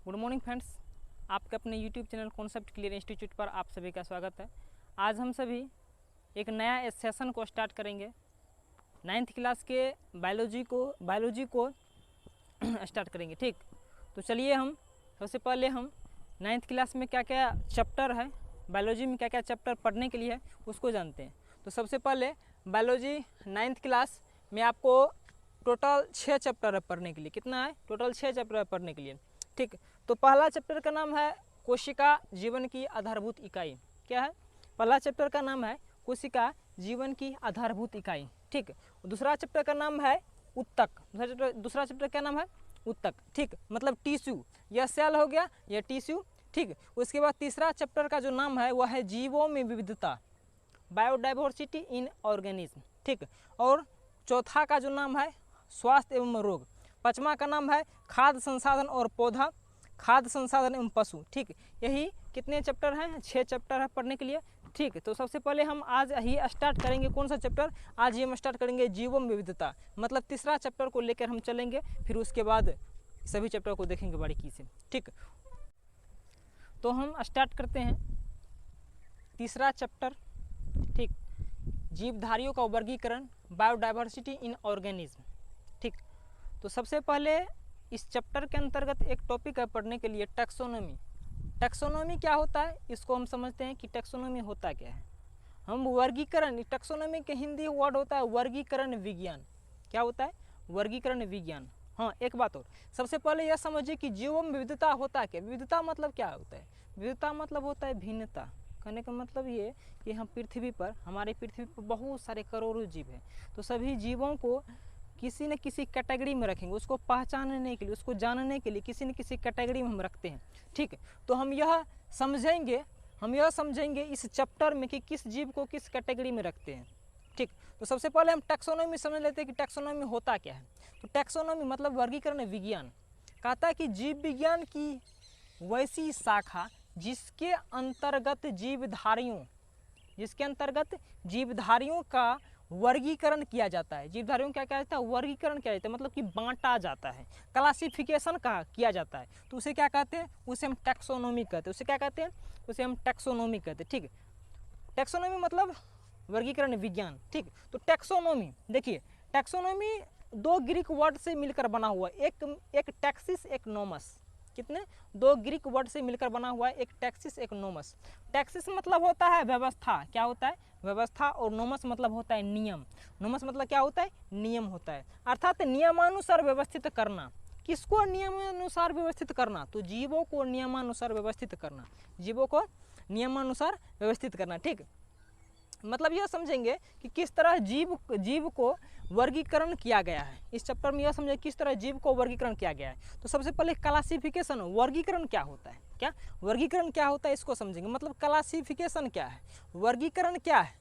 Good morning friends, आपके अपने YouTube channel concept clear institute पर आप सभी का स्वागत है। आज हम सभी एक नया सेशन को स्टार्ट करेंगे। 9th क्लास के बायोलॉजी को स्टार्ट करेंगे। ठीक, तो चलिए हम सबसे पहले हम 9th क्लास में क्या क्या चैप्टर है, बायोलॉजी में क्या क्या चैप्टर पढ़ने के लिए है उसको जानते हैं। तो सबसे पहले बायोलॉजी 9th क्लास में आपको टोटल 6 चैप्टर है पढ़ने के लिए। कितना है? टोटल 6 चैप्टर है पढ़ने के लिए। ठीक, तो पहला चैप्टर का नाम है कोशिका जीवन की आधारभूत इकाई। क्या है? पहला चैप्टर का नाम है कोशिका जीवन की आधारभूत इकाई। ठीक, दूसरा चैप्टर का नाम है उत्तक। दूसरा चैप्टर का नाम है उत्तक। ठीक, मतलब टिश्यू, यह सेल हो गया, यह टिश्यू। ठीक, उसके बाद तीसरा चैप्टर का जो नाम है वह है जीवों में विविधता, बायोडाइवर्सिटी इन ऑर्गेनिज्म। ठीक, और चौथा का जो नाम है स्वास्थ्य एवं रोग। पांचवा का नाम है खाद्य संसाधन और पौधा, खाद्य संसाधन एवं पशु। ठीक, यही कितने चैप्टर हैं? 6 चैप्टर है पढ़ने के लिए। ठीक, तो सबसे पहले हम आज ही स्टार्ट करेंगे। कौन सा चैप्टर? आज ही हम स्टार्ट करेंगे जीवों में विविधता, मतलब तीसरा चैप्टर को लेकर हम चलेंगे, फिर उसके बाद सभी चैप्टर को देखेंगे बारीकी से। ठीक, तो हम स्टार्ट करते हैं तीसरा चैप्टर। ठीक, जीवधारियों का वर्गीकरण, बायोडाइवर्सिटी इन ऑर्गेनिज्म। ठीक, तो सबसे पहले इस चैप्टर के अंतर्गत एक टॉपिक है पढ़ने के लिए, टैक्सोनॉमी। टैक्सोनॉमी क्या होता है इसको हम समझते हैं कि टैक्सोनॉमी होता क्या है। हम वर्गीकरण, टैक्सोनॉमी के हिंदी वर्ड होता है वर्गीकरण विज्ञान। क्या होता है? वर्गीकरण विज्ञान। हाँ, एक बात और, सबसे पहले यह समझिए कि जीवों में विविधता होता क्या। विविधता मतलब क्या होता है? विविधता मतलब होता है भिन्नता। कहने का मतलब ये कि हम पृथ्वी पर, हमारे पृथ्वी पर बहुत सारे करोड़ों जीव हैं, तो सभी जीवों को किसी न किसी कैटेगरी में रखेंगे। उसको पहचानने के लिए, उसको जानने के लिए किसी न किसी कैटेगरी में हम रखते हैं। ठीक, तो हम यह समझेंगे इस चैप्टर में कि किस जीव को किस कैटेगरी में रखते हैं। ठीक, तो सबसे पहले हम टैक्सोनॉमी समझ लेते हैं कि टैक्सोनॉमी होता क्या है। तो टैक्सोनॉमी मतलब वर्गीकरण विज्ञान। कहता है कि जीव विज्ञान की वैसी शाखा जिसके अंतर्गत जीवधारियों का वर्गीकरण किया जाता है। जीवधारियों क्या किया जाता है? वर्गीकरण किया जाता है, मतलब कि बांटा जाता है, क्लासिफिकेशन का किया जाता है। तो उसे क्या कहते हैं? उसे हम टैक्सोनॉमी कहते हैं। उसे क्या कहते हैं? उसे हम टैक्सोनॉमी कहते हैं। ठीक, टैक्सोनॉमी मतलब वर्गीकरण विज्ञान। ठीक, तो टैक्सोनॉमी देखिए, टैक्सोनॉमी 2 ग्रीक वर्ड से मिलकर बना हुआ है, एक टैक्सिस, एक नोमस। कितने? 2 ग्रीक वर्ड से मिलकर बना हुआ है, एक टैक्सिस, एक नोमस। टैक्सिस मतलब होता है व्यवस्था। क्या होता है? व्यवस्था। और नोमस मतलब होता है नियम। नोमस मतलब क्या होता है? नियम होता है, अर्थात नियमानुसार व्यवस्थित करना। किसको नियमानुसार व्यवस्थित करना? तो जीवों को नियमानुसार व्यवस्थित करना, जीवों को नियमानुसार व्यवस्थित करना। ठीक, मतलब यह समझेंगे कि किस तरह जीव को वर्गीकरण किया गया है। इस चैप्टर में यह समझे किस तरह जीव को वर्गीकरण किया गया है। तो सबसे पहले क्लासिफिकेशन, वर्गीकरण क्या होता है, क्या वर्गीकरण क्या होता है इसको समझेंगे। मतलब क्लासिफिकेशन क्या है, वर्गीकरण क्या है।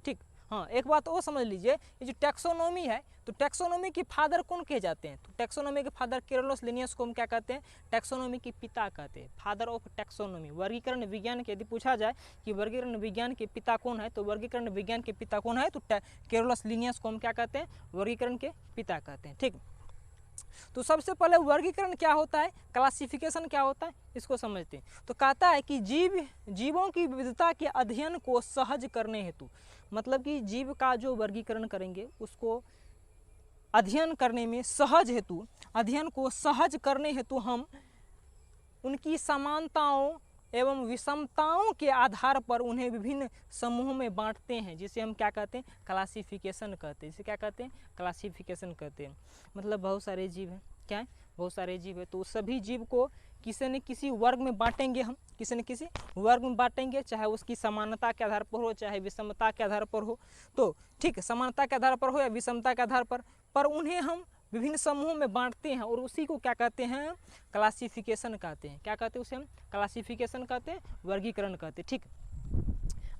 ठीक, हाँ, एक बात वो समझ लीजिए, ये जो टैक्सोनॉमी है, तो टैक्सोनॉमी के फादर कौन कहे जाते हैं? तो टैक्सोनॉमी के फादर केरलोस लिनियस को हम क्या कहते हैं? टैक्सोनॉमी के पिता कहते हैं, फादर ऑफ टैक्सोनॉमी। वर्गीकरण विज्ञान के यदि पूछा जाए कि वर्गीकरण विज्ञान के पिता कौन है, तो वर्गीकरण विज्ञान के पिता कौन है, तो केरलोस लिनियस को हम क्या कहते हैं? वर्गीकरण के पिता कहते हैं। ठीक, तो सबसे पहले वर्गीकरण क्या होता है, क्लासिफिकेशन क्या होता है, इसको समझते हैं। तो कहता है कि जीवों की विविधता के अध्ययन को सहज करने हेतु, मतलब कि जीव का जो वर्गीकरण करेंगे उसको अध्ययन करने में अध्ययन को सहज करने हेतु हम उनकी समानताओं एवं विषमताओं के आधार पर उन्हें विभिन्न समूहों में बांटते हैं, जिसे हम क्या कहते हैं? क्लासिफिकेशन कहते हैं। इसे क्या कहते हैं? क्लासिफिकेशन कहते हैं। मतलब बहुत सारे जीव हैं, क्या है? बहुत सारे जीव है, तो सभी जीव को किसी न किसी वर्ग में बांटेंगे हम, किसी न किसी वर्ग में बांटेंगे, चाहे उसकी समानता के आधार पर हो, चाहे विषमता के आधार पर हो। तो ठीक, समानता के आधार पर हो या विषमता के आधार पर उन्हें हम विभिन्न समूहों में बांटते हैं, और उसी को क्या कहते हैं? क्लासिफिकेशन कहते हैं। क्या कहते हैं? उसे हम क्लासिफिकेशन कहते हैं, वर्गीकरण कहते हैं। ठीक,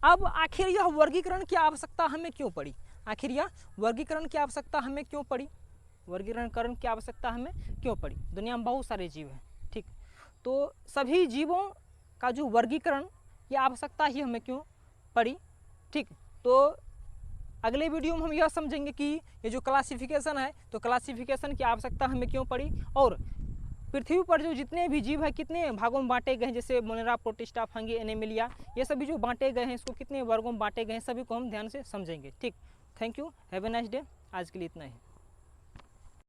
अब आखिर यह वर्गीकरण की आवश्यकता हमें क्यों पड़ी? आखिर यह वर्गीकरण की आवश्यकता हमें क्यों पड़ी? वर्गीकरण की आवश्यकता हमें क्यों पड़ी? दुनिया में बहुत सारे जीव हैं। ठीक, तो सभी जीवों का जो वर्गीकरण की आवश्यकता ही हमें क्यों पड़ी? ठीक, तो अगले वीडियो में हम यह समझेंगे कि ये जो क्लासिफिकेशन है, तो क्लासिफिकेशन की आवश्यकता हमें क्यों पड़ी, और पृथ्वी पर जो जितने भी जीव है कितने भागों में बांटे गए हैं, जैसे मोनेरा, प्रोटिस्टा, फंगी, एनिमिलिया, ये सभी जो बांटे गए हैं इसको कितने वर्गों में बांटे गए हैं, सभी को हम ध्यान से समझेंगे। ठीक, thank you, have a nice day. आज के लिए इतना ही।